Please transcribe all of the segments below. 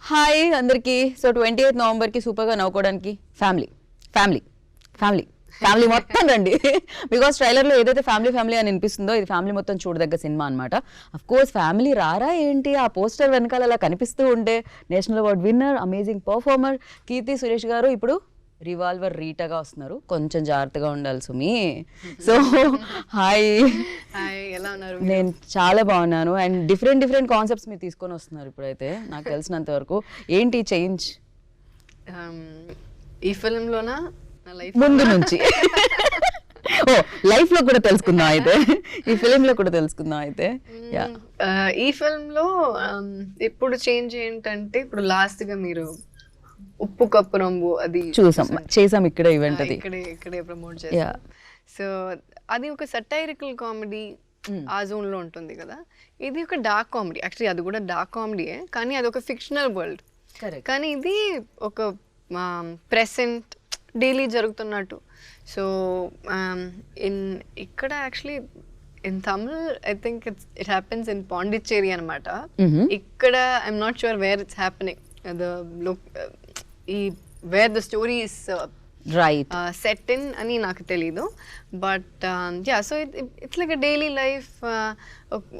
Hi అందరికి. So 28th నవంబర్కి సూపర్గా నవ్వుకోవడానికి family family family family మొత్తం రండి. బికాస్ ట్రైలర్లో ఏదైతే ఫ్యామిలీ ఫ్యామిలీ అని అనిపిస్తుందో ఇది ఫ్యామిలీ మొత్తం చూడదగ్గ సినిమా అనమాట. అఫ్ కోర్స్ ఫ్యామిలీ రారా ఏంటి, ఆ పోస్టర్ వెనకాల అలా కనిపిస్తూ ఉంటే national award winner, amazing performer Keerthy Suresh గారు ఇప్పుడు రివాల్వర్ రీటాగా వస్తున్నారు. కొంచెం జాగ్రత్తగా ఉండాలి సుమి. సో హాయ్, ఎలా ఉన్నారు? నేను చాలా బాగున్నాను. అండ్ డిఫరెంట్ కాన్సెప్ట్స్ మీరు తీసుకొని వస్తున్నారు ఇప్పుడైతే నాకు తెలిసినంత వరకు. ఏంటి చేంజ్ ఈ ఫిల్మ్లోనా ముందు నుంచి? ఓ లైఫ్ లో కూడా తెలుసుకుందాం అయితే, ఈ ఫిలిం లో కూడా తెలుసుకుందాం అయితే. ఈ ఫిల్మ్లో ఇప్పుడు చేంజ్ ఏంటంటే, ఇప్పుడు లాస్ట్ గా మీరు ఉప్పు కప్పు రంబు అది చేసాం ఇక్కడ ఈవెంట్, అది ఇక్కడే ప్రమోట్ చేసాం. సో అది ఒక సటైరికల్ కామెడీ ఆ జోన్ లో ఉంటుంది కదా. ఇది ఒక డార్క్ కామెడీ. యాక్చువల్లీ అది కూడా డార్క్ కామెడీయే, కానీ అది ఒక ఫిక్షనల్ వరల్డ్. కానీ ఇది ఒక ప్రెసెంట్ డైలీ జరుగుతున్నట్టు. సో ఇక్కడ actually in Tamil I think it happens in Pondicherry అనమాట. ఇక్కడ I'm not sure where it's happening, wear the story is set in అని నాకు తెలీదు. But yeah, so it's like a daily life.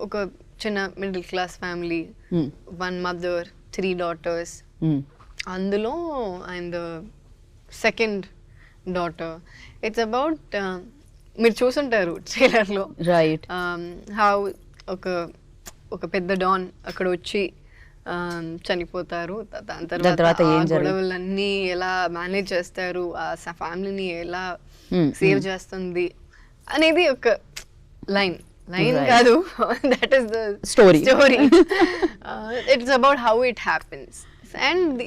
ఒక చిన్న middle class family, 1 mother, 3 daughters. అందులో and second daughter. It's about, మీరు చూసుంటారు ట్రైలర్లో, రైట్, హౌ ఒక పెద్ద డాన్ అక్కడ వచ్చి చనిపోతారు. దాని తర్వాత గొడవలన్నీ ఎలా మేనేజ్ చేస్తారు, ఆ ఫ్యామిలీని ఎలా సేవ్ చేస్తుంది అనేది ఒక లైన్ కాదు, that is the story. It's about how it happens. And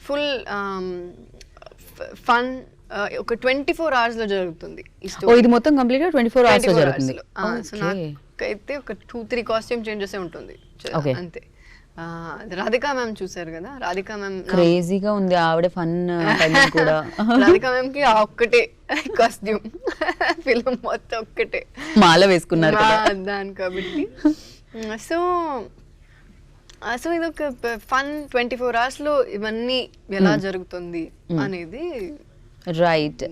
full fun. ఒక 24 hours లో జరుగుతుంది ఈ స్టోరీ. ఇది మొత్తం కంప్లీట్ గా 24 hours లో జరుగుతుంది. సో నాకైతే ఒక 2-3 కాస్ట్యూమ్ చేంజెస్ ఉంటుంది అంతే. రాధికా మ్యామ్ చూసారు కదా, రాధికా మ్యామ్ క్రేజీగా ఉంది, ఆవిడ ఫన్ కూడా. రాధికా మ్యామ్ కి ఒక్కటే కాస్ట్యూమ్, ఫిల్మ్ మొత్తం ఒక్కటే మాల వేసుకున్నారు దాని కాబట్టి. సో ఇది ఒక ఫన్ 24 hours లో ఇవన్నీ ఎలా జరుగుతుంది అనేది. రైట్.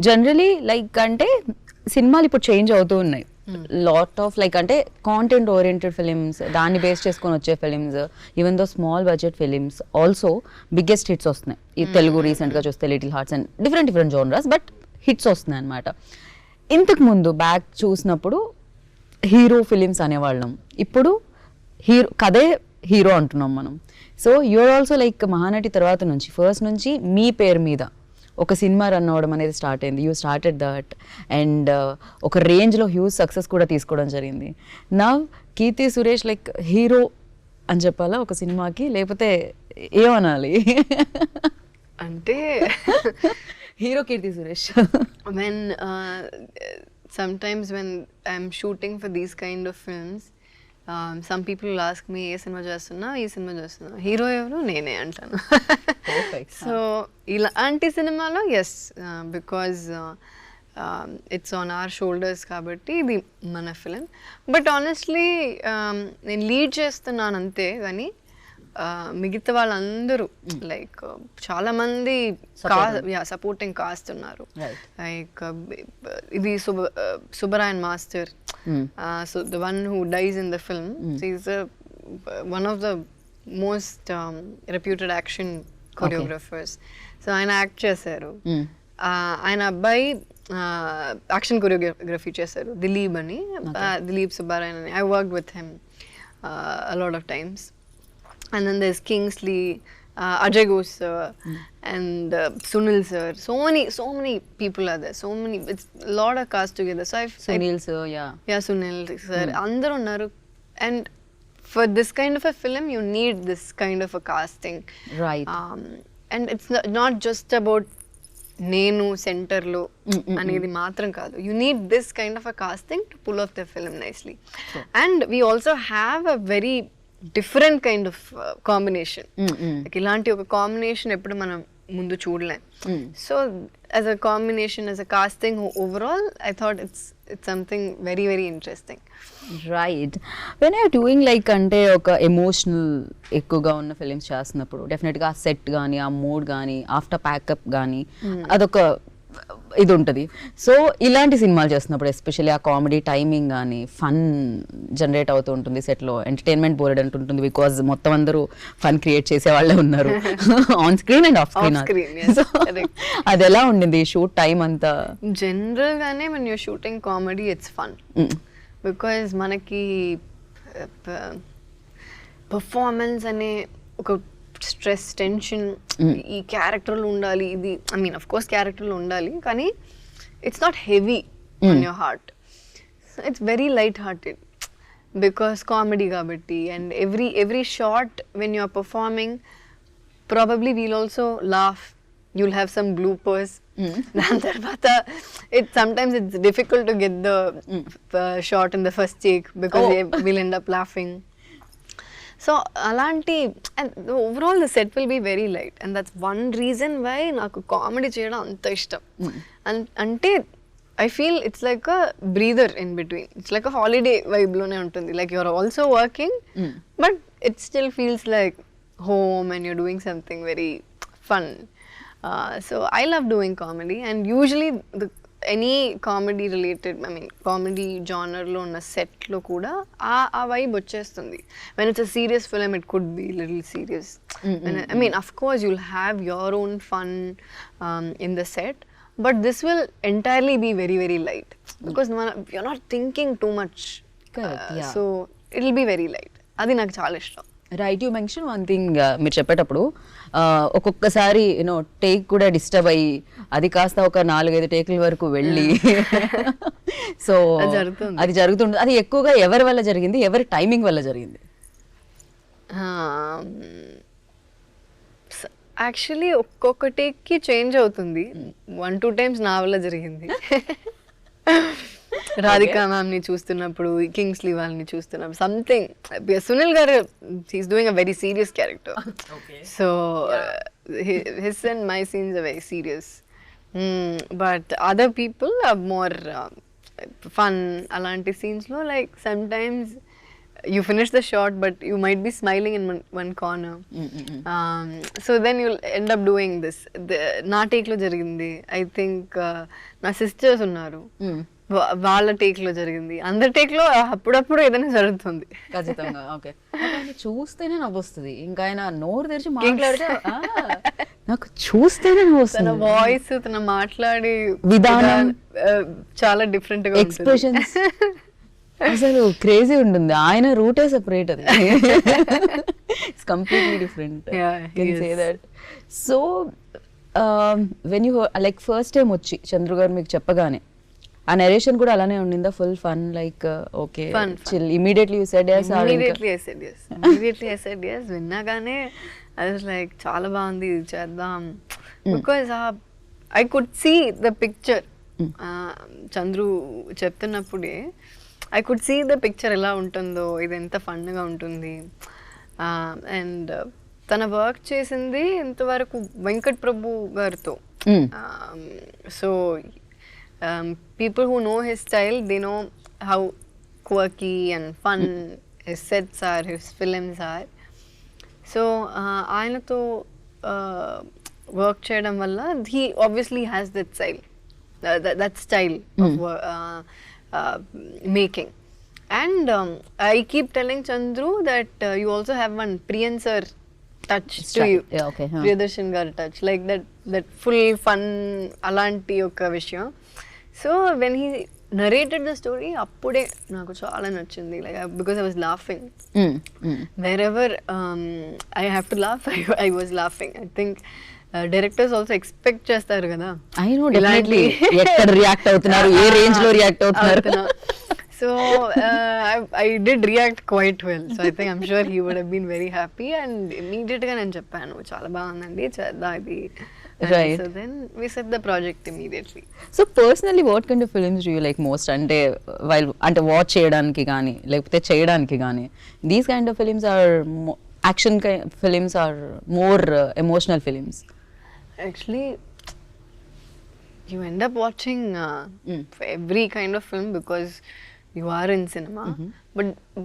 జనరలీ లైక్ అంటే సినిమాలు ఇప్పుడు చేంజ్ అవుతూ ఉన్నాయి. లాట్ ఆఫ్ లైక్ అంటే కాంటెంట్ ఓరియంటెడ్ ఫిలిమ్స్, దాన్ని బేస్ చేసుకొని వచ్చే films, even though small budget films also biggest hits వస్తున్నాయి. ఈ తెలుగు రీసెంట్గా చూస్తే little hearts and different genres, but hits వస్తున్నాయి అనమాట. ఇంతకు ముందు బ్యాక్ చూసినప్పుడు హీరో ఫిలిమ్స్ అనేవాళ్ళం, ఇప్పుడు కథే హీరో అంటున్నాం మనం. So you're also like Mahanati తర్వాత నుంచి ఫస్ట్ నుంచి మీ పేరు మీద ఒక సినిమా రన్ అవ్వడం అనేది స్టార్ట్ అయింది. యూ స్టార్టెడ్ దట్ అండ్ ఒక రేంజ్లో హ్యూజ్ సక్సెస్ కూడా తీసుకోవడం జరిగింది. నా కీర్తి సురేష్ లైక్ హీరో అని చెప్పాలా ఒక సినిమాకి, లేకపోతే ఏమనాలి అంటే hero Keerthy Suresh. when sometimes when I'm shooting for these kind of films, some people will ask me ఏ సినిమా చేస్తున్నా, హీరో ఎవరు, నేనే అంటాను. సో ఇలాంటి సినిమాలో yes, because it's on our shoulders కాబట్టి ఇది మన ఫిలిం. బట్ ఆనెస్ట్లీ నేను లీడ్ చేస్తున్నాను అంతే, కానీ మిగతా వాళ్ళందరూ లైక్ చాలా మంది సపోర్టింగ్ కాస్ట్ ఉన్నారు. లైక్ ఇది Subbarayan master, so the one who dies in the film, he's one of the most reputed action choreographers. So ఆయన యాక్ట్ చేశారు. ఆయన అబ్బాయి యాక్షన్ కొరియోగ్రఫీ చేశారు, దిలీప్ అని, దిలీప్ సుబ్బారాయన్ అని. I worked with him a lot of times. And then there's Kingsley, Ajay Ghosh sir, and Sunil sir. So many people are there. So many, it's a lot of cast together. So Sunil sir, yeah, Sunil sir, andaru unnaru. And for this kind of a film, you need this kind of a casting, right? And it's not just about నేను centre లో అనేది మాత్రం కాదు. You need this kind of a casting to pull off the film nicely. And we also have a very different kind of combination. ఇలాంటి ఒక combination ఎప్పుడు మనం ముందు చూడలేం. So as a combination, as a casting overall, I thought it's something very, very interesting. Right when are doing like అంటే ఒక emotional ఎక్కువగా ఉన్న ఫిలిమ్స్ చేస్తున్నప్పుడు డెఫినెట్గా ఆ సెట్ కానీ ఆ మూడ్ కానీ ఆఫ్టర్ ప్యాకప్ కానీ అదొక ఇది ఉంటుంది. సో ఇలాంటి సినిమాలు చేస్తున్నప్పుడు ఎస్పెషల్లీ ఆ కామెడీ టైమింగ్ కానీ ఫన్ జనరేట్ అవుతూ ఉంటుంది సెట్లో, ఎంటర్టైన్మెంట్ బోర్డ్ అంటుంటుంది బికాజ్ మొత్తం అందరూ ఫన్ క్రియేట్ చేసే వాళ్ళే ఉన్నారు on screen and off screen. Yes, అది ఎలా ఉండింది షూట్ టైం అంతా? జనరల్ గానే when you're shooting comedy it's fun because మనకి పర్ఫార్మెన్స్ అనే ఒక స్ట్రెస్ టెన్షన్ ఈ క్యారెక్టర్లో ఉండాలి, ఇది ఐ మీన్ అఫ్ కోర్స్ క్యారెక్టర్లో ఉండాలి, కానీ it's not heavy on your heart. It's very light hearted because comedy కాబట్టి. And every shot when you are performing probably we'll also laugh, you'll have some bloopers. దాని తర్వాత sometimes it's difficult to get the shot in the first take because we'll end up laughing. So అలాంటి and overall the set will be very light and that's one reason why నాకు comedy చేయడం అంత ఇష్టం. అంటే I feel it's like a breather in between. It's like a holiday vibe లోనే ఉంటుంది. Like you're also working but it still feels like home and you're doing something very fun. So I love doing comedy and usually any comedy related, I mean comedy genre lo ఉన్న set లో కూడా ఆ vibe వచ్చేస్తుంది. When it's a serious film it could be little serious. I mean of course you'll have your own fun in the set but this will entirely be very, very light because you're not thinking too much. Correct, yeah. So it'll be very light. అది నాకు చాలా ఇష్టం. Right, you mention one thing మీరు చెప్పేటప్పుడు ఒక్కొక్కసారి you know take కూడా disturb అయ్యి అది కాస్త ఒక 4-5 టేకుల వరకు వెళ్ళి సో అది జరుగుతుంది. అది ఎక్కువగా ఎవరి వల్ల జరిగింది, ఎవరి టైమింగ్ వల్ల జరిగింది? యాక్చువల్లీ ఒక్కొక్క టేక్కి చేంజ్ అవుతుంది. 1-2 times నా వల్ల జరిగింది. రాధికా మ్యామ్ ని చూస్తున్నప్పుడు, కింగ్స్లీ వాళ్ళని చూస్తున్నప్పుడు something, Sunil garu he's doing a very serious character, so his and my scenes are very serious but other people are more fun. అలాంటి సీన్స్ లో like sometimes you finish the shot but you might be smiling in one corner. So then you'll end up doing this. నా take లో జరిగింది, I think నా sisters ఉన్నారు, వాళ్ళ take లో జరిగింది, అందరి టేక్ లో అప్పుడప్పుడు ఏదైనా జరుగుతుంది. ఖచ్చితంగా. ఓకే, చూస్తేనే నవ్వొస్తుంది. ఇంకా ఆయన నోరు తెరిచి మాట్లాడితే నాకు చూస్తేనే నవ్వొస్తుంది. తన వాయిస్, తన మాట్లాడే విధానం చాలా డిఫరెంట్ గా, ఎక్స్ప్రెషన్స్ అసలు క్రేజీ ఉంటుంది. ఆయన రూటే సెపరేట్, అది it's completely different. Can say that. So when you like first time వచ్చి చంద్రు గారు మీకు చెప్పగానే ఆ నరేషన్ కూడా అలానే ఉండిందా? Full fun, like okay chill, immediately you said yes? Immediately I said yes. విన్నాగానే I was like చాలా బాగుంది, చేద్దాం. Because I could see the picture. Chandru చెప్తున్నప్పుడే I could see the picture ఎలా ఉంటుందో, ఇది ఎంత ఫన్గా ఉంటుంది. అండ్ తన వర్క్ చేసింది ఇంతవరకు వెంకట్ ప్రభు గారితో. So people who know his style, they know how quirky and fun his sets are, his films are. So ఆయనతో వర్క్ చేయడం వల్ల he obviously has that style of making. And I keep telling Chandru that you also have one Priyan sir touch to you. Yeah, okay. Priyadarshan gar touch, like that full fun alanti oka vishayam. So when he narrated the story, appude naku chaala nachindi, like because I was laughing. Wherever I have to laugh, I was laughing. I think directors also expect చేస్తారు కదా, I know definitely ఎక్కడ react అవుతున్నారు, ఏ range లో react అవుతున్నారు. So I did react quite well. So I think I'm sure he would have been very happy and immediate గా నేను చెప్పాను చాలా బాగుందండి, చేద్దాం ఇది. Right. So then we set the project immediately. So personally what kind of films do you like most? అంటే while అంటే watch చేయడానికి కానీ లేకపోతే చేయడానికి కానీ, these kind of films are action films or more emotional films? Actually you end up watching every kind of film because you are in cinema.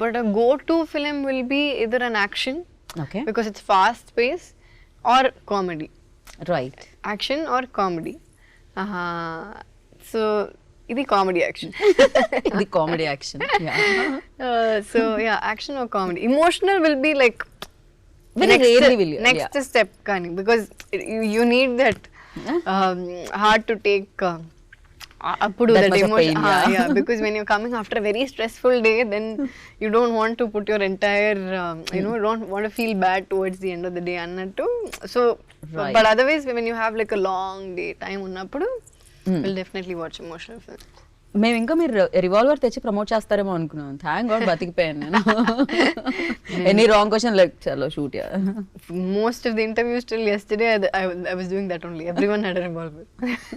But a go-to film will be either an action, okay because it's fast-paced, or comedy. Right Action or comedy. So, ఇది comedy action. ఇది comedy action So yeah, action or comedy. Emotional will be like Very rarely will you, next step kind, because you need that hard to take appudu That that much of emotion. pain, yeah. Because when you're coming after a very stressful day, then you don't want to put your entire you don't want to feel bad towards the end of the day annattu. So Right. but otherwise when you have like a long day time ఉన్నప్పుడు we'll definitely watch emotional films. మేము ఇంకా మీరు revolver తెచ్చి promote చేస్తారేమో అనుకున్నాం. Thank God బతికిపోయాను నేను. Any wrong question like చలో shoot yeah. Most of the interviews till yesterday, I was doing that only. Everyone had a revolver.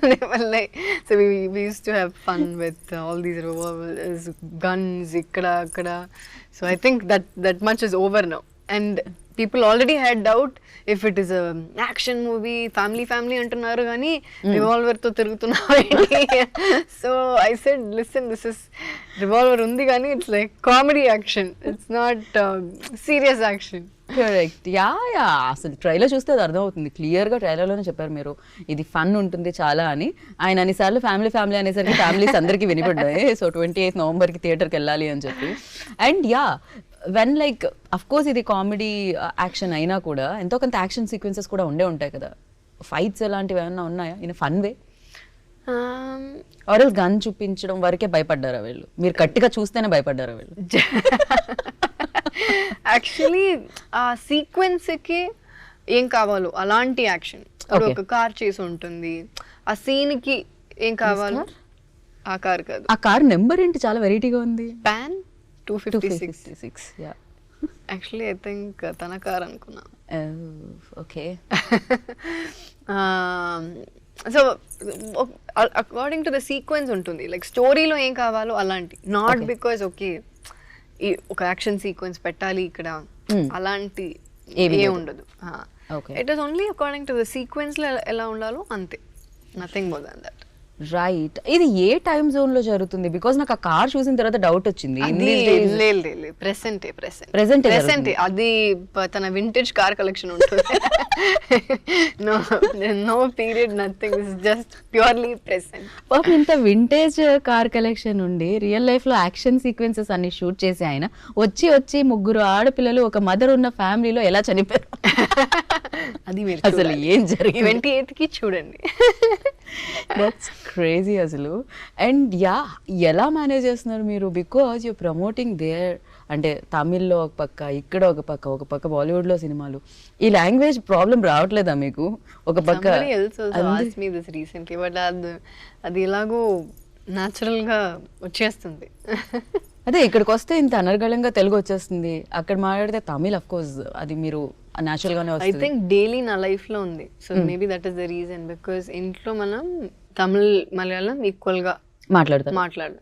They were like, so we used to have fun with all these revolvers, guns, ikkada, akkada. So I think that much is over now. And people already had doubt if it is a action movie, family అంటున్నారు కానీ revolver తో తిరుగుతున్నావు. So I said, listen, this is revolver ఉంది కానీ it's like comedy action. It's not serious action. Correct yeah అసలు trailer చూస్తే అది అర్థమవుతుంది క్లియర్గా. ట్రైలర్లోనే చెప్పారు మీరు ఇది ఫన్ ఉంటుంది చాలా అని. ఆయన అన్నిసార్లు ఫ్యామిలీ అనేసరికి ఫ్యామిలీస్ అందరికీ వినిపడ్డాయి. సో 28 నవంబర్కి థియేటర్కి వెళ్ళాలి అని చెప్పి. And yeah when like of course ఇది కామెడీ యాక్షన్ అయినా కూడా ఎంతో కొంత యాక్షన్ సీక్వెన్సెస్ కూడా ఉంటాయి కదా. ఫైట్స్ అలాంటివి ఏమైనా ఉన్నాయా ఇన్ ఫన్ వే? ఆర్ఎల్స్ గన్ చూపించడం వరకే భయపడ్డారా వీళ్ళు? మీరు గట్టిగా చూస్తేనే భయపడ్డారా వీళ్ళు? యాక్చువల్లీ ఆ సీక్వెన్స్కి ఏం కావాలో అలాంటి యాక్షన్. ఇప్పుడు ఒక కార్ చేసి ఉంటుంది, ఆ సీన్కి ఏం కావాలో ఆ కార్ కాదు. ఆ కార్ నెంబర్ ఏంటి చాలా వెరైటీగా ఉంది. Pan 256. Yeah actually I think తన కార్ అనుకున్నా. Okay so according to the sequence ఉంటుంది, లైక్ స్టోరీలో ఏం కావాలో అలాంటి. నాట్ బికాజ్ ఓకే ఒక యాక్షన్ సీక్వెన్స్ పెట్టాలి ఇక్కడ అలాంటి ఏ ఉండదు. It is only according to the sequence లో ఎలా ఉండాలో అంతే, nothing more than that. Right. ఇది ఏ టైమ్ జోన్ లో జరుగుతుంది? బికాజ్ నాకు ఆ కార్ చూసిన తర్వాత డౌట్ వచ్చింది. ప్రెసెంట్ అది తన వింటేజ్ కార్ కలెక్షన్ ఉంటుంది. No period, nothing, this is just purely present. పాపం ఇంత వింటేజ్ కార్ కలెక్షన్ ఉండి రియల్ లైఫ్ లో యాక్షన్ సీక్వెన్సెస్ అన్ని షూట్ చేసి ఆయన వచ్చి ముగ్గురు ఆడపిల్లలు ఒక మదర్ ఉన్న ఫ్యామిలీలో ఎలా చనిపోయారు? అది మీరు అసలు ఏం జరిగింది? 28th కి చూడండి. దట్స్ క్రేజీ అసలు. అండ్ యా ఎలా మేనేజ్ చేస్తున్నారు మీరు? బికాజ్ యూ ప్రమోటింగ్ దేర్ అంటే తమిళ్లో ఒక పక్క, ఇక్కడ ఒక పక్క బాలీవుడ్ లో సినిమాలు. ఈ లాంగ్వేజ్ ప్రాబ్లం రావట్లేదా మీకు? ఒక పక్క అది ఎలాగో న్యాచురల్ గా వచ్చేస్తుంది. అదే ఇక్కడికి వస్తే ఇంత అనర్గళంగా తెలుగు వచ్చేస్తుంది, అక్కడ మాట్లాడితే తమిళ్ అఫ్ కోర్స్ అది మీరు న్యాచురల్ గానే వస్తుంది. ఐ థింక్ డైలీ నా లైఫ్ లో ఉంది. So maybe that is the reason. Because ఇంట్లో మనం తమిళ్ మలయాళం ఈక్వల్ గా మాట్లాడు.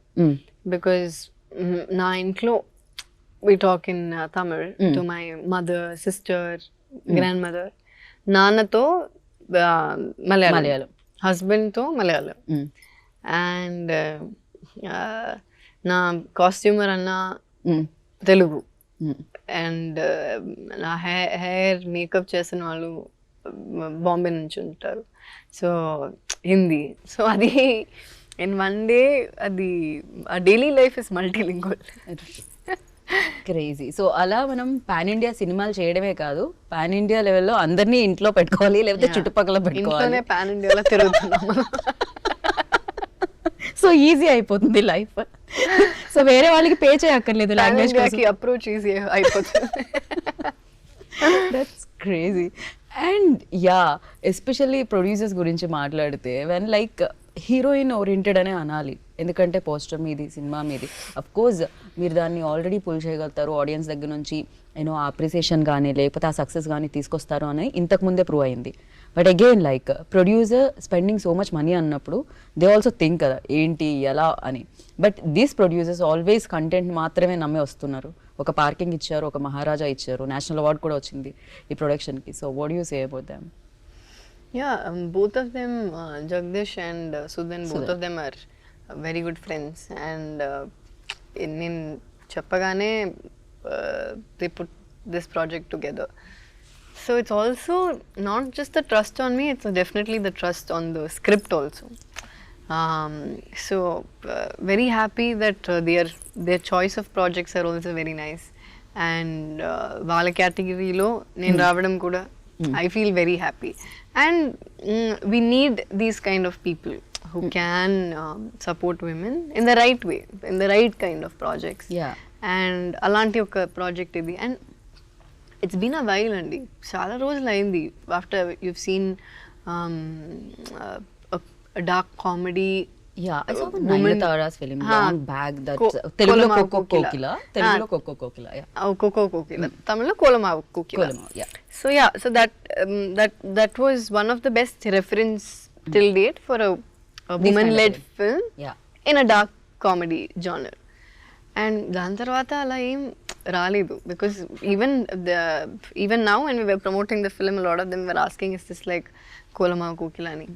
బికాస్ నా ఇంట్లో we talk in Tamil to my mother, sister, grandmother. నాన్నతో మలయాళం, హస్బెండ్ తో మలయాళం. అండ్ నా కాస్ట్యూమర్ అన్న తెలుగు. అండ్ నా హెయిర్ మేకప్ చేసిన వాళ్ళు బాంబే నుంచి ఉంటారు. సో హిందీ. సో అది ఇన్ వన్ డే అది daily life is multilingual. Crazy. So అలా మనం పాన్ ఇండియా సినిమాలు చేయడమే కాదు, పాన్ ఇండియా లెవెల్లో అందరినీ ఇంట్లో పెట్టుకోవాలి, లేకపోతే చుట్టుపక్కల పెట్టుకోవాలి. పాన్ ఇండియాలో తిరుగుతున్నాం. సో ఈజీ అయిపోతుంది లైఫ్. సో వేరే వాళ్ళకి పే చేయక్కర్లేదు, లాంగ్వేజ్ కి అప్రోచ్ ఈజీ అయిపోతుంది. That's crazy. And yeah especially producers గురించి మాట్లాడితే వెన్ లైక్ హీరోయిన్ ఓరియంటెడ్ అనే అనాలి, ఎందుకంటే పోస్టర్ మీది, సినిమా మీది. అఫ్ కోర్స్ మీరు దాన్ని ఆల్రెడీ పుల్ చేయగలుగుతారు, ఆడియన్స్ దగ్గర నుంచి యూనో అప్రిసియేషన్ కానీ లేకపోతే ఆ సక్సెస్ కానీ తీసుకొస్తారు అని ఇంతకుముందే ప్రూవ్ అయింది. But again like producer spending so much money అన్నప్పుడు దే ఆల్సో థింక్ కదా ఏంటి ఎలా అని. But these producers always content మాత్రమే నమ్మే వస్తున్నారు. ఒక పార్కింగ్ ఇచ్చారు, ఒక మహారాజా ఇచ్చారు, నేషనల్ అవార్డ్ కూడా వచ్చింది ఈ ప్రొడక్షన్కి. So what you say about them? Yeah, both of them, Jagdish and Sudhan, both of them are very good friends. And నేను చెప్పగానే they put this project together. So it's also not just the trust on me, it's definitely the trust on the script also. So very happy that their choice of projects are also very nice. And వాళ్ళ కేటగిరీలో నేను రావడం కూడా I feel very happy. And we need these kind of people who can support women in the right way, in the right kind of projects. Yeah. And అలాంటి ఒక project ఇది. And it's been a while అండి, చాలా రోజులు అయింది after you've seen a dark comedy. Yeah, I saw the Nayanthara's film long back that Telugu Coco Kokila, Telugu Coco Kokila, yeah. Coco Kokila, Tamil Kolamavu Kokila. Yeah. So that was one of the best reference till date for a woman-led film in a dark comedy genre. And దాని తర్వాత అలా ఏం రాలేదు, because even now when we were promoting the film, a lot of them were asking, is this like Kolamavu Kokila ani?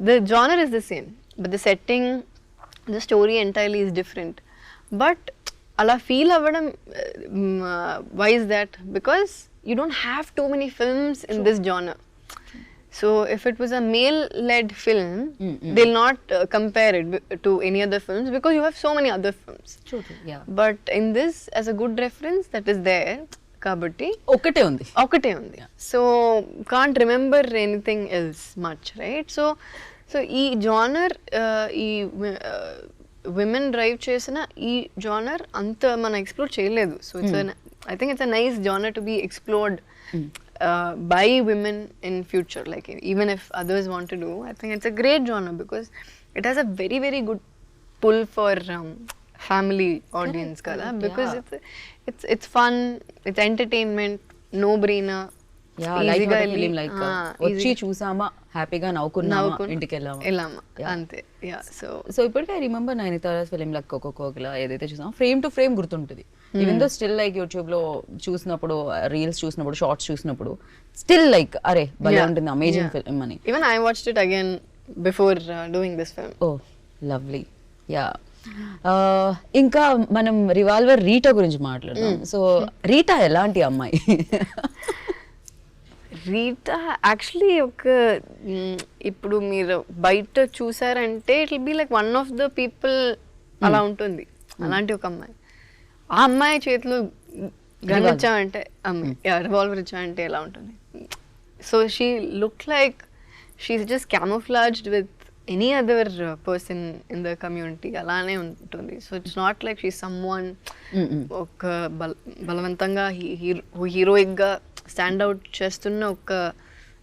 The genre is the same, but the setting, the story entirely is different. But అలా feel అవ్వడం, why is that? Because you don't have too many films in this genre. So if it was a male-led film, they'll not compare it to any other films, because you have so many other films. True, yeah. But in this, as a good reference, that is there. Kabatti ఒకటే ఉంది. So can't remember anything else much, right? So ఈ genre, ఈ women drive చేసిన ఈ genre అంత మనం explore చేయలేదు. So I think it's a nice genre to be explored by women in future. Like even if others want to do, I think it's a great genre because it has a very, very good pull for family audience. Correct, because it's fun, it's entertainment, no brainer. Yeah, like what a film, like వచ్చి చూసామా, హ్యాపీగా నవ్వుకున్నామా, ఇంటికి వెళ్ళామా అంతే. Yeah, so ఇప్పటికే I remember Nayanthara's film like Coco Kokila ఏదైతే చూసామో frame to frame గుర్తుంటుంది. Even though still like YouTube లో చూసినప్పుడు, రీల్స్ చూసినప్పుడు, షార్ట్స్ చూసినప్పుడు స్టిల్ లైక్ అరే భలే ఉంటుంది, అమేజింగ్ ఫిల్మ్ అని. Even I watched it again before doing this film. Oh, lovely. Yeah. ఇంకా మనం రివాల్వర్ రీటా గురించి మాట్లాడదాం. సో రీటా ఎలాంటి అమ్మాయి? రీటా యాక్చువల్లీ ఒక ఇప్పుడు మీరు బయట చూసారంటే it will be like one of the people అలా ఉంటుంది. అలాంటి ఒక అమ్మాయి, ఆ అమ్మాయి చేతిలో గన్ ఇచ్చామంటే, రివాల్వర్ ఇచ్చామంటే ఎలా ఉంటుంది? So she look like she's just camouflaged with any other person in the community, అలానే ఉంటుంది. So it's not like she someone ఒక బలవంతంగా హీరోయిక్గా స్టాండ్ అవుట్ చేస్తున్న ఒక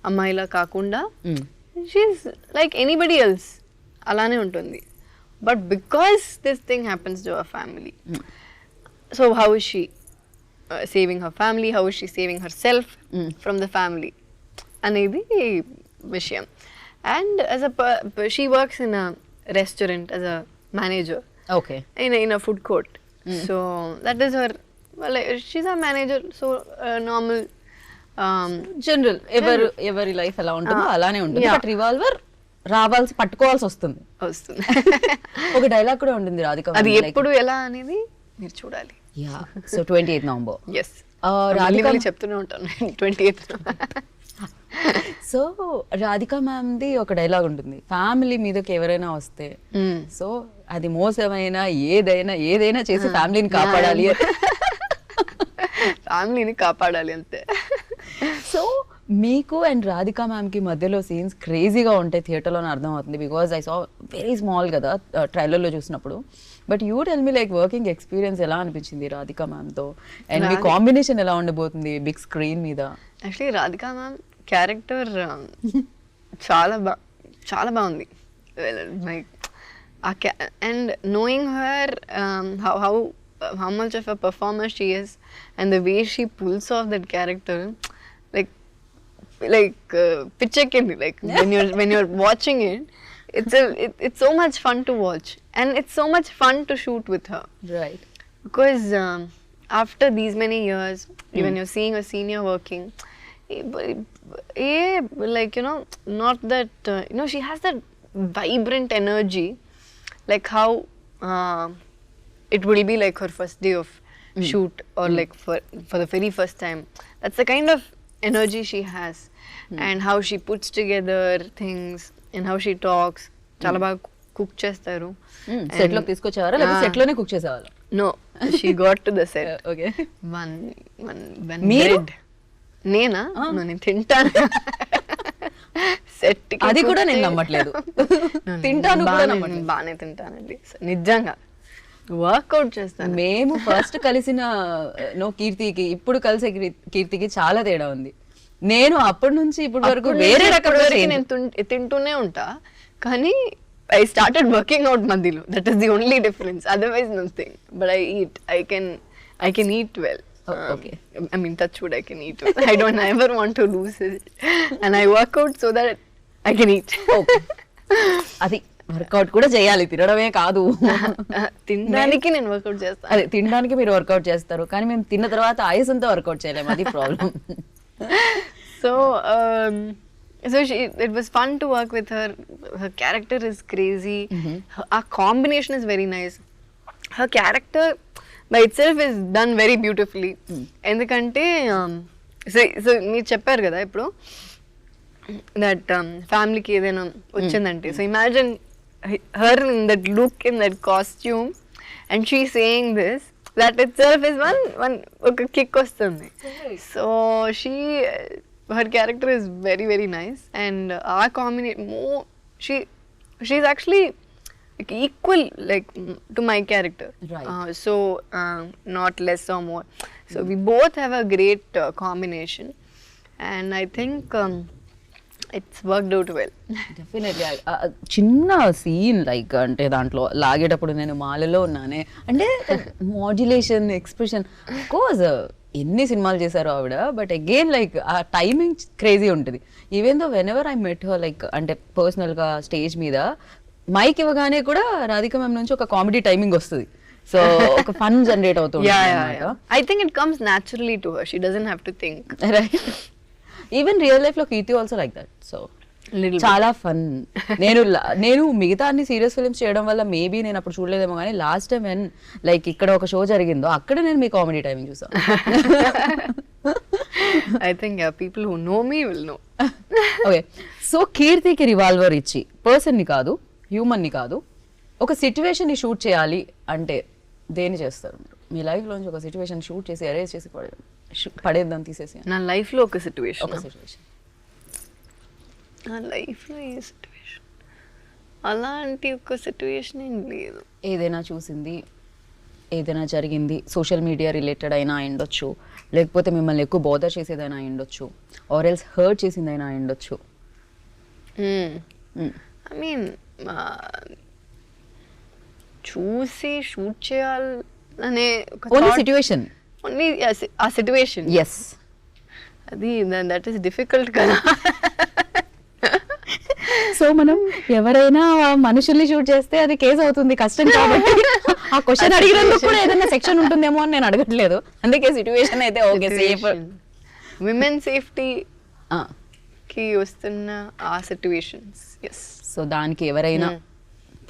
అమ్మాయిలా కాకుండా షీఈస్ లైక్ ఎనీబడి ఎల్స్, అలానే ఉంటుంది. But because this thing happens to our family, so how is she saving her family, how is she saving her self from the family అనేది విషయం. And she works in a restaurant as a manager. Okay. In a food court. So that is her. Well, she's a manager. So normal. General. Every life అలా ఉంటుందో అలానే ఉంటుంది. But revolver పట్టుకోవాల్సి వస్తుంది. ఒక dialogue కూడా ఉంటుంది రాధిక. అది ఎప్పుడు ఎలా అనేది మీరు చూడాలి. Yeah. So 28th November. Yes. Radhika చెప్తూనే ఉంటాను 28th. So Radhika ma'am the ఒక డైలాగ్ ఉంటుంది, ఫ్యామిలీ మీదకి ఎవరైనా వస్తే, సో అది మోసమైనా ఏదైనా చేసి ఫ్యామిలీని కాపాడాలి అంతే. సో మీకు అండ్ రాధికా మ్యామ్ కి మధ్యలో సీన్స్ క్రేజీగా ఉంటాయి, థియేటర్లోనే అర్థం అవుతుంది, because I saw very small కదా ట్రైలర్లో చూసినప్పుడు. But you tell me like working experience ఎలా అనిపించింది రాధికా మ్యామ్తో, అండ్ మీ కాంబినేషన్ ఎలా ఉండబోతుంది బిగ్ స్క్రీన్ మీద? యాక్చువల్లీ రాధికా మ్యామ్ క్యారెక్టర్ చాలా బాగుంది. Like and knowing her how much of a performer she is and the way she pulls off that character, like pichekindi, like when you're watching it, it's so much fun to watch and it's so much fun to shoot with her, right? Because after these many years, when you're seeing a senior working, like not that she has that vibrant energy, like how it will be like her first day of shoot, or like for the very first time. That's the kind of energy she has, and how she puts together things and how she talks. Chala baga cook chestaru. Set లోకి తీసుకొచ్చేవారా లేకపోతే set లోనే cook చేసేవాళ్ళు? No, she got to the set. Okay. One మీరు? bread. నేనా? నేను తింటాను. Set అది కూడా నేను నమ్మట్లేదు. తింటాను కూడా నమ్మట్లేదు. బాగానే తింటానండి నిజంగా. వర్కౌట్ చేస్తాను. మేము ఫస్ట్ కలిసిన కీర్తికి ఇప్పుడు కలిసే కీర్తికి చాలా తేడా ఉంది. నేను అప్పటి నుంచి ఇప్పటి వరకు వేరే రకమైన నేను తింటూనే ఉంటా, కానీ I started working out మధ్యలో. That is the only difference. Otherwise nothing. But I eat. I can eat well. Okay. I mean, touch wood, I can eat well. I don't ever want to lose it. And I work out so that I can eat. Okay. అది work out కూడా చేయాలి, తినడమే కాదు. తినడానికి నేను work out చేస్తాను. అదే తినడానికి మీరు వర్కౌట్ చేస్తారు, కానీ మేము తిన్న తర్వాత ఆయాసంతో వర్కౌట్ చేయలేము, అది problem. So it was fun to work with her. Her character is crazy. Our combination is very nice. Her character by itself is done very beautifully. ఎందుకంటే so మీరు చెప్పారు కదా ఇప్పుడు that ఫ్యామిలీకి ఏదైనా వచ్చిందంటే, so imagine her in that look, in that costume, and she saying this, that itself is one ఒక kick వస్తుంది. So her character is very very nice, and our combination she's actually like equal like to my character, right? So not less or more. So we both have a great combination, and I think it's worked out well. Definitely. చిన్న scene like అంటే దాంట్లో లాగేటప్పుడు నేను మాలలో ఉన్నానే అంటే modulation, expression, course ఎన్ని సినిమాలు చేశారు ఆవిడ, బట్ అగైన్ లైక్ ఆ టైమింగ్ క్రేజీ ఉంటుంది. Even though when ever I met her like అంటే పర్సనల్గా స్టేజ్ మీద మైక్ ఇవ్వగానే కూడా రాధిక మ్యామ్ నుంచి ఒక కామెడీ టైమింగ్ వస్తుంది. సో ఒక ఫన్ జనరేట్ అవుతుంది. I think it comes naturally to her. She doesn't have to think. Right. Even real life లో కీర్తి ఆల్సో లైక్ దట్. సో చాలా ఫన్. నేను మిగతా అన్ని సీరియస్ ఫిల్మ్స్ చేయడం వల్ల మేబీ నేను అప్పుడు చూడలేదేమో, కానీ లాస్ట్ టైం వెన్ లైక్ ఇక్కడ ఒక షో జరిగిందో అక్కడ నేను మీ కామెడీ టైమింగ్ చూసాను. I think people who know me will know. Okay. So కీర్తికి రివాల్వర్ ఇచ్చి పర్సన్ ని కాదు, హ్యూమన్ ని కాదు, ఒక సిచ్యువేషన్ ని షూట్ చేయాలి అంటే దేని చేస్తారు మీరు? మీ లైఫ్ లోంచి ఒక సిచ్యువేషన్ షూట్ చేసి అరేంజ్ చేసి పడేద్దాం తీసేసి. నా లైఫ్ లో ఒక సిచ్యువేషన్ నా లైఫ్ లో ఏ సిచ్యువేషన్ అలాంటి ఒక సిచ్యువేషన్ ఏం లేదు. ఏదైనా చూసింది, ఏదైనా జరిగింది, సోషల్ మీడియా రిలేటెడ్ అయినా అయ్యుండొచ్చు, లేకపోతే మిమ్మల్ని ఎక్కువ బోదర్ చేసేదైనా అయ్యుండొచ్చు, ఆర్ ఎల్స్ హర్ట్ చేసిందైనా అయ్యుండొచ్చు. ఐ మీన్ చూసి షూట్ చేయాలనే ఓన్లీ సిచ్యువేషన్, ఓన్లీ ఆ సిచ్యువేషన్. ఎస్, అది దట్ ఈస్ డిఫికల్ట్ కదా. సో మనం ఎవరైనా మనుషుల్ని షూట్ చేస్తే అది కేసు అవుతుంది, కష్టం. కాబట్టి ఆ క్వశ్చన్ అడిగినందుకు కూడా ఏదైనా సెక్షన్ ఉంటుందేమో అని నేను అడగట్లేదు, అందుకే సిచ్యువేషన్ అయితే ఓకే. సేఫ్ విమెన్ సేఫ్టీ కి వస్తున్న ఆ సిచ్యువేషన్స్. ఎస్. సో దానికి ఎవరైనా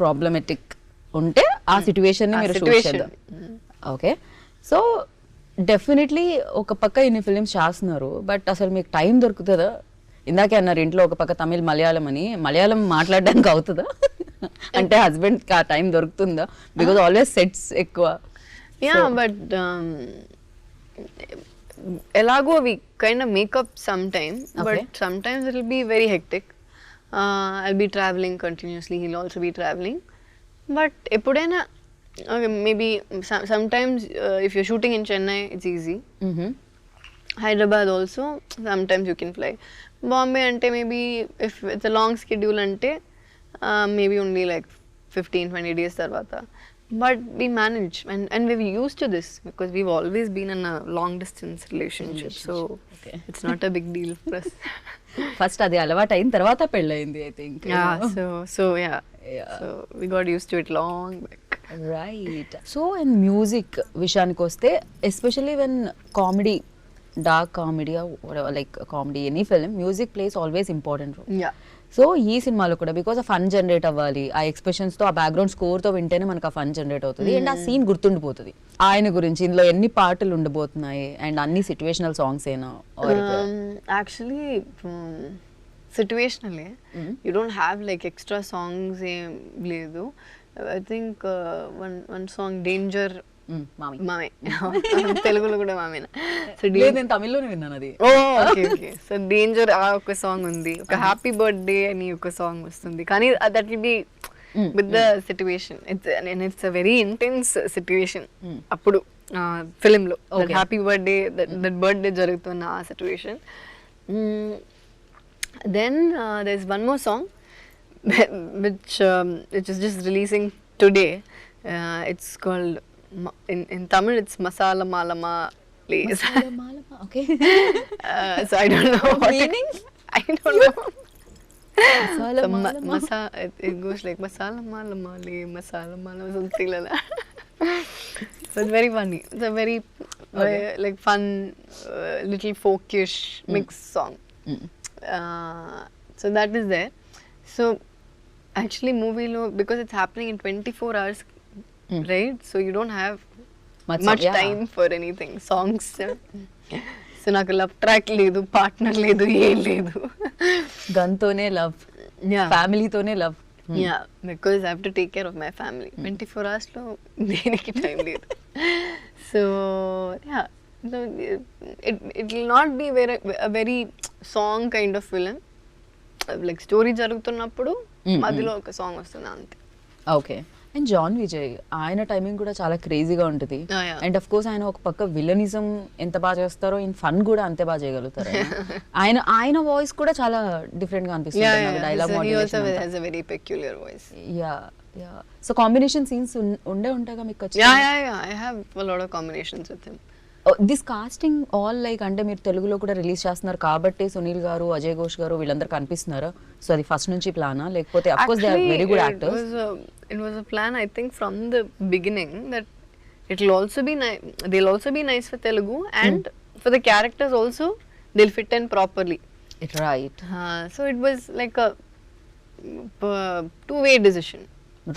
ప్రాబ్లమెటిక్ ఉంటే ఆ సిచ్యువేషన్ ని మీరు షూట్ చేద్దాం. ఓకే. సో డెఫినెట్లీ ఒక పక్క ఇన్ని ఫిలిమ్స్ చేస్తున్నారు, బట్ అసలు మీకు టైం దొరుకుతుందా? ఇందాకే అన్నారు ఇంట్లో ఒక పక్క తమిళ్, మలయాళం అని. మలయాళం మాట్లాడడానికి అవుతుందా? అంటే హస్బెండ్ కి ఆ టైం దొరుకుతుందా? బికాజ్ ఆల్వేస్ సెట్స్ ఎక్కువ. యా, బట్ ఎలాగో we kind of make up some time, but sometimes it will be very hectic. I'll be traveling continuously, he'll also be traveling. But ఎప్పుడైనా maybe sometimes if you're shooting in Chennai, it's easy. Hyderabad also, sometimes you can fly. Bombay ante maybe if it's a long schedule ante maybe only like 15-20 days tarvata. But we manage, and we're used to this because we've always been in a long distance relationship. So it's not a big deal for us. First అది అలవాటు అయిన తర్వాత పెళ్ళయింది, I think. So we got used to it long back. Right. So and music విషయానికి వస్తే especially when comedy dark comedy or whatever, like comedy, any film, music plays always important role. Yeah. So ఈ సినిమాలో కూడా because ఆ fun generate అవ్వాలి, ఆ expressions తో ఆ బ్యాక్గ్రౌండ్ స్కోర్ తో వింటేనే మనకు ఆ ఫన్ జనరేట్ అవుతుంది అండ్ ఆ సీన్ గుర్తుండిపోతుంది. ఆయన గురించి ఇందులో ఎన్ని పాటలు ఉండబోతున్నాయి అండ్ అన్ని సిచ్యువేషనల్ సాంగ్స్ ఏనా? యాక్చువల్లీ సిచ్యువేషనలే, you don't have like extra songs ఏం లేదు. I think one song danger మామే, తెలుగులో కూడా మామేనా? సో నేను తమిళ్లోనే విన్నాను అది. Okay okay. సో డేంజర్ ఆ ఒక సాంగ్ ఉంది, ఒక హ్యాపీ బర్త్డే అని ఒక సాంగ్ వస్తుంది, కానీ that will be with the situation. It's a very intense situation అప్పుడు ఫిలిం లో, హ్యాపీ బర్త్డే, దట్ బర్త్డే జరుగుతున్న ఆ situation. Then there is one more song which is just releasing today. It's called in Tamil it's Masala Malama please. Masala Malama, okay. So I don't know what meaning. I don't know. Masala So Malama. it goes like Masala Malama le Masala Malama, something like that. So it's very funny. It's a very like fun little folkish mixed song. So that is there. So actually movie lo, because it's happening in 24 hours, right? So you don't have much time for anything. Songs. So నాకు love track లేదు, partner లేదు, ఏం లేదు. గన్తోనే love, ఫ్యామిలీతోనే love. Yeah, because I have to take care of my family. 24 hours లో దేనికి time లేదు. So yeah, so it will not be a very song kind of film. Like story జరుగుతున్నప్పుడు మధ్యలో ఒక సాంగ్ వస్తుంది అంతే. ఓకే. అండ్ జాన్ విజయ్, ఆయన timing కూడా చాలా క్రేజీగా ఉంటుంది. అండ్ అఫ్ కోర్స్ ఆయన ఒక పక్క విలనిజం ఎంత బాగా చేస్తారో ఇన్ ఫన్ కూడా అంతే బాగా చేయగలుగుతారు. ఆయన వాయిస్ కూడా చాలా డిఫరెంట్ గా అనిపిస్తుంది. Dialogue modulation has a very peculiar voice. Yeah. So combination scenes ఉంటాయిగా మీకు? I have a lot of combinations with him. This casting all like అంటే మీరు తెలుగులో కూడా రిలీజ్ చేస్తున్నారు కాబట్టి సునీల్ గారు, అజయ్ ఘోష్ గారు వీళ్ళందరూ కనిపిస్తున్నారా? సో అది ఫస్ట్ నుంచి ప్లానా, లేకపోతే of course they are very good actors? It was a plan, I think, from the beginning that it will also be they'll also be nice for Telugu and for the characters also they'll fit in properly. Right. So it was like a two-way decision.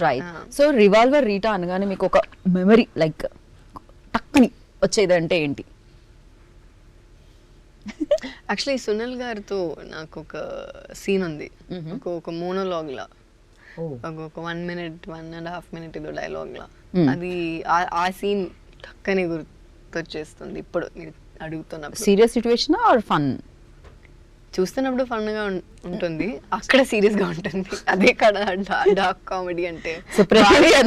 Right. So Revolver Rita అనగానే మీకు ఒక memory like టక్కని వచ్చేదంటే ఏంటి? Actually Sunil గారితో నాకు ఒక scene ఉంది, ఒక monologue లా, ఒక 1 minute 1.5 minute ఏదో డైలాగ్ లా. అది ఆ సీన్ టక్కని గుర్తొచ్చేస్తుంది ఇప్పుడు మీరు అడుగుతున్నప్పుడు. Serious situation or fun? చూస్తున్నప్పుడు ఫన్ గా ఉంటుంది, అక్కడ సీరియస్ గా ఉంటుంది. అదే కదా డార్క్ కామెడీ అంటే,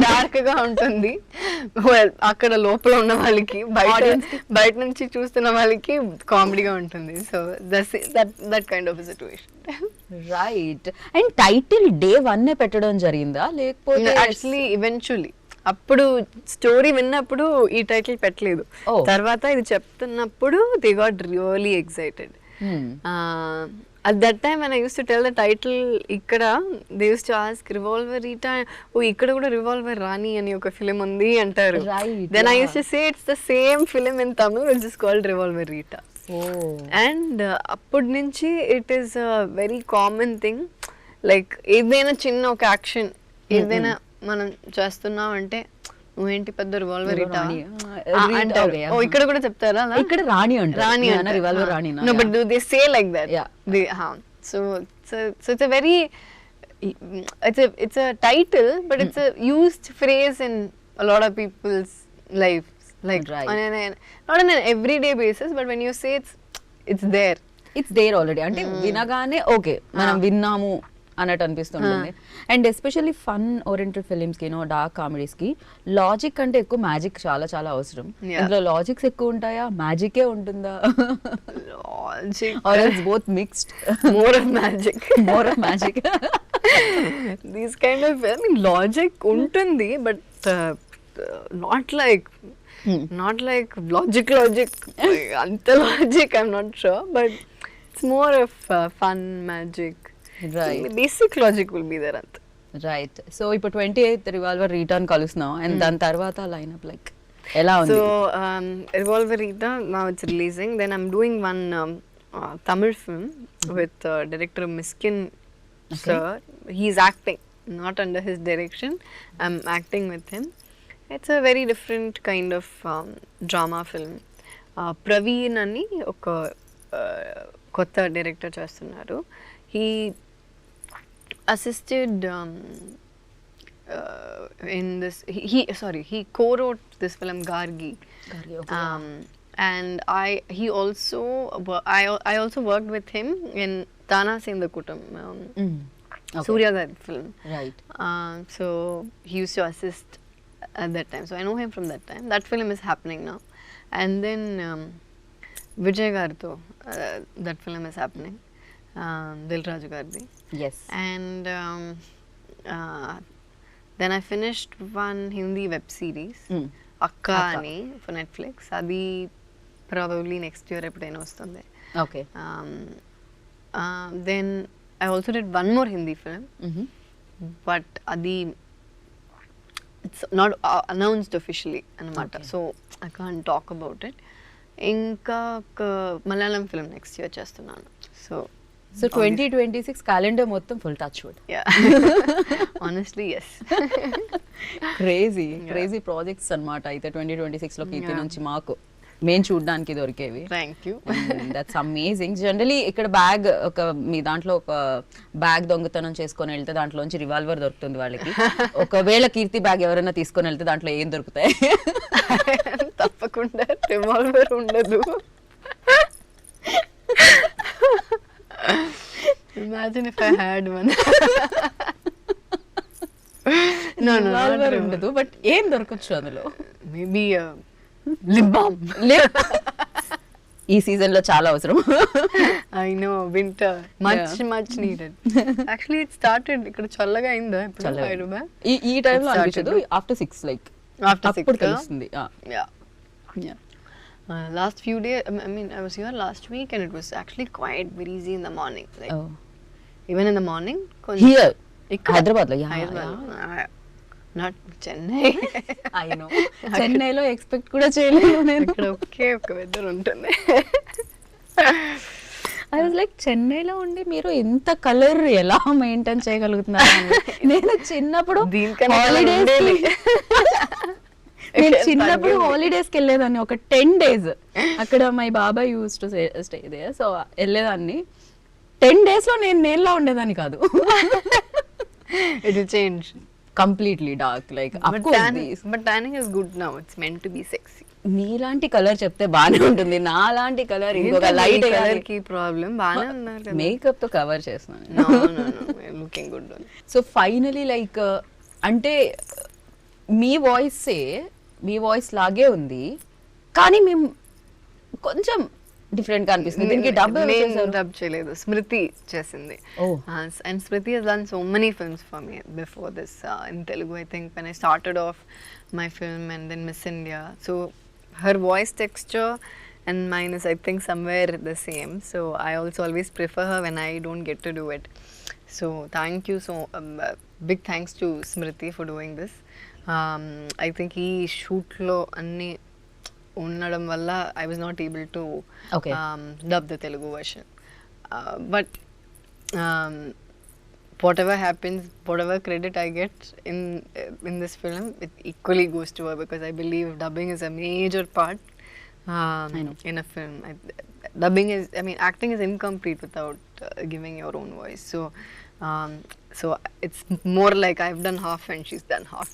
డార్క్ గా ఉంటుంది. అక్కడ లోపల ఉన్న వాళ్ళకి, బయట నుంచి చూస్తున్న వాళ్ళకి కామెడీగా ఉంటుంది. So that kind of situation. Right. And title Day 1 పెట్టడం జరిగిందా లేకపోతే? యాక్చువల్లీ ఈవెన్చువల్లీ అప్పుడు స్టోరీ విన్నప్పుడు ఈ టైటిల్ పెట్టలేదు, తర్వాత ఇది చెప్తున్నప్పుడు they got really excited. At that time when I used to tell the title ikkada, they used to ask Revolver Rita, ikkada kuda Revolver Rani ani oka film undi antaru. Right. Then I used to say it's the same film in Tamil, which is called Revolver Rita. And appud nunchi it is a very common thing, like edaina chinna oka action edaina manam chestunnam ante నువ్వేంటి పెద్ద revolver Rita అంటారు. ఇక్కడ కూడా చెప్తారా? ఇక్కడ రాణి అంటారు. రాణి అంటారు. Revolver Rani. No, but do they say like that? So it's a very it's a title, but it's a used phrase in a lot of people's lives, like not on an everyday basis, but when you say it's there already. అంటే వినగానే okay మనం విన్నాము అన్నట్టు అనిపిస్తుంటుంది. And especially fun oriented films కి, dark comedies కి logic అంటే ఎక్కువ మ్యాజిక్ చాలా చాలా అవసరం. అందులో లాజిక్స్ ఎక్కువ ఉంటాయా, మ్యాజికే ఉంటుందా? Or it's both mixed? More of magic. These kind of, I mean, logic ఉంటుంది, but not like logic anta logic I'm not sure, but it's more of fun, magic. Right. Basic logic will be there. Right. So ఇప్పుడు 28th Revolver Rita కలుస్తున్నాం, and దాని తర్వాత lineup like ఎలా ఉంది? So, Revolver Rita, now it's releasing. Then I'm doing one Tamil film with director Miskin sir. He's acting, not under his direction. I'm acting with him. It's a very different kind of drama film. Praveen అని ఒక కొత్త director చేస్తున్నారు. He assisted in this. He co-wrote this film Gargi. And he also I also worked with him in Tana Sendakutam, Surya Gari film. Right. So he used to assist at that time. So I know him from that time. That film is happening now. And then Vijay Gartho, that film is happening. Dil Raju Gardi. Yes. And then I finished one Hindi web series, Akka ani, for Netflix. Adi probably next year epudaina vastundi. Okay. Then I also did one more Hindi film, but adi it's not announced officially anamata. So I can't talk about it. Inka Malayalam film next year చేస్తున్నాను. So 2026 calendar మొత్తం full touch wood. Yeah. Honestly, yes. Crazy projects అన్నమాట అయితే 2026 లో కీర్తి నుంచి మాకు మేము చూడడానికి దొరికేవి. Thank you. That's amazing. Generally ఇక్కడ బ్యాగ్ మీ దాంట్లో ఒక బ్యాగ్ దొంగతనం చేసుకొని వెళ్తే దాంట్లోంచి రివాల్వర్ దొరుకుతుంది వాళ్ళకి. ఒకవేళ కీర్తి బ్యాగ్ ఎవరైనా తీసుకొని వెళ్తే దాంట్లో ఏం దొరుకుతాయి? తప్పకుండా రివాల్వర్ ఉండదు. Imagine if I had one. No, revolver ఉండదు, బట్ ఏం దొరకచ్చు అందులో? Maybe lip balm. ఈ సీజన్ లో చాలా అవసరం. I know, winter much needed. Actually it started ఇక్కడ చల్లగా అయిందా ఇప్పుడు హైదరాబాద్? ఈ టైం లో అనిపించదు, ఆఫ్టర్ 6 లైక్ అప్పుడు తెలుస్తుంది. Yeah. Last few days, I mean, I was here last week and it was actually quite breezy in the morning. Like, even in the morning. Here, Hyderabad lo, not Chennai. I know. Chennai lo expect kuda cheyalenu nenu. Ikkada oka weather untundi. I was like, Chennai లో ఉండి మీరు ఇంత colour ఎలా maintain చేయగలుగుతున్నారు? నేను చిన్నప్పుడు holidays కి వెళ్ళేదాన్ని ఒక 10 days. అక్కడ మై బాబాయ్ used to stay there. So వెళ్ళేదాన్ని 10 days లో నేను నేల్లా ఉండేదాన్ని కాదు. It will change. Completely dark, like but tanning is good now. It's meant to be sexy. నీలాంటి కలర్ చెప్తే బానే ఉంటుంది, నాలాంటి కలర్ ఇంకొక లైట్ కలర్ కి ప్రాబ్లం. బానే ఉన్నారు కదా, మేకప్ తో కవర్ చేస్తున్నాను. No, looking good. So finally like అంటే మీ వాయిస్ లాగే ఉంది, కానీ మేము కొంచెం డిఫరెంట్ గా అనిపిస్తుంది. దీనికి డబ్ చేయలేదు, స్మృతి చేసింది. And Smriti has done so many films for me before this in Telugu. I think when I started off my film and then Miss India, so her voice texture and mine is, I think, somewhere the same. So I also always prefer her when I don't get to do it. So thank you, so big thanks to Smriti for doing this. I think ఈ shoot లో అన్ని ఉండడం వల్ల I was not able to dub the Telugu version. But whatever happens, whatever credit I get in this film, it equally goes to her, because I believe dubbing is a major part in a film. Dubbing is, I mean, acting is incomplete without giving your own voice. So it's more like I've done half and she's done half.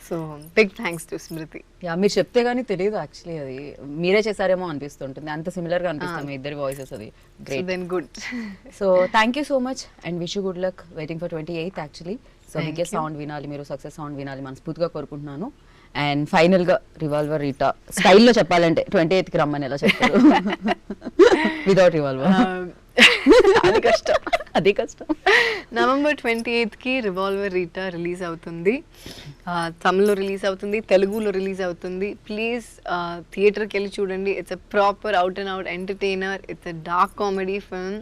So big thanks to Smriti. Yeah, మీరు చెప్తే గానీ తెలియదు actually, అది మీరే చేశారేమో అనిపిస్తుంటుంది, అంత similar గా అనిపిస్తాం మీ ఇద్దరి వాయిసెస్. అది great. So then good. So thank you so much and wish you good luck waiting for 28th actually. So మీకే సౌండ్ వినాలి, మీరు సక్సెస్ సౌండ్ వినాలి మనస్ఫూర్తిగా కోరుకుంటున్నాను. అండ్ ఫైనల్ గా రివాల్వర్ రీటా స్టైల్లో చెప్పాలంటే 28th కి రమ్మని ఎలా చెప్తారు వితౌట్ రివాల్వర్? అది కష్టం. November 28th కి రివాల్వర్ రీటా రిలీజ్ అవుతుంది. తమిళ్లో రిలీజ్ అవుతుంది, తెలుగులో రిలీజ్ అవుతుంది. ప్లీజ్ థియేటర్కి వెళ్ళి చూడండి. It's a proper out and out entertainer. It's a dark comedy film.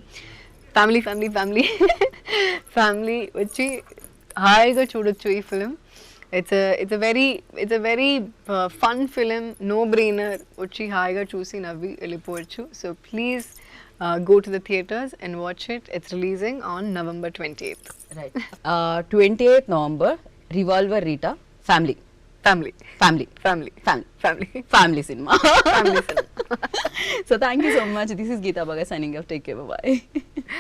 Family వచ్చి హాయిగా చూడొచ్చు ఈ film. it's a very fun film, no brainer. వచ్చి హాయిగా చూసి నవ్వి వెళ్ళిపోవచ్చు. So please go to the theaters and watch it. It's releasing on November 28th. Right. 28th November, Revolver Rita, family Family. family Family. family Family. family cinema. Family cinema. So thank you so much. This is Geeta Baga signing off. Take care. Bye bye.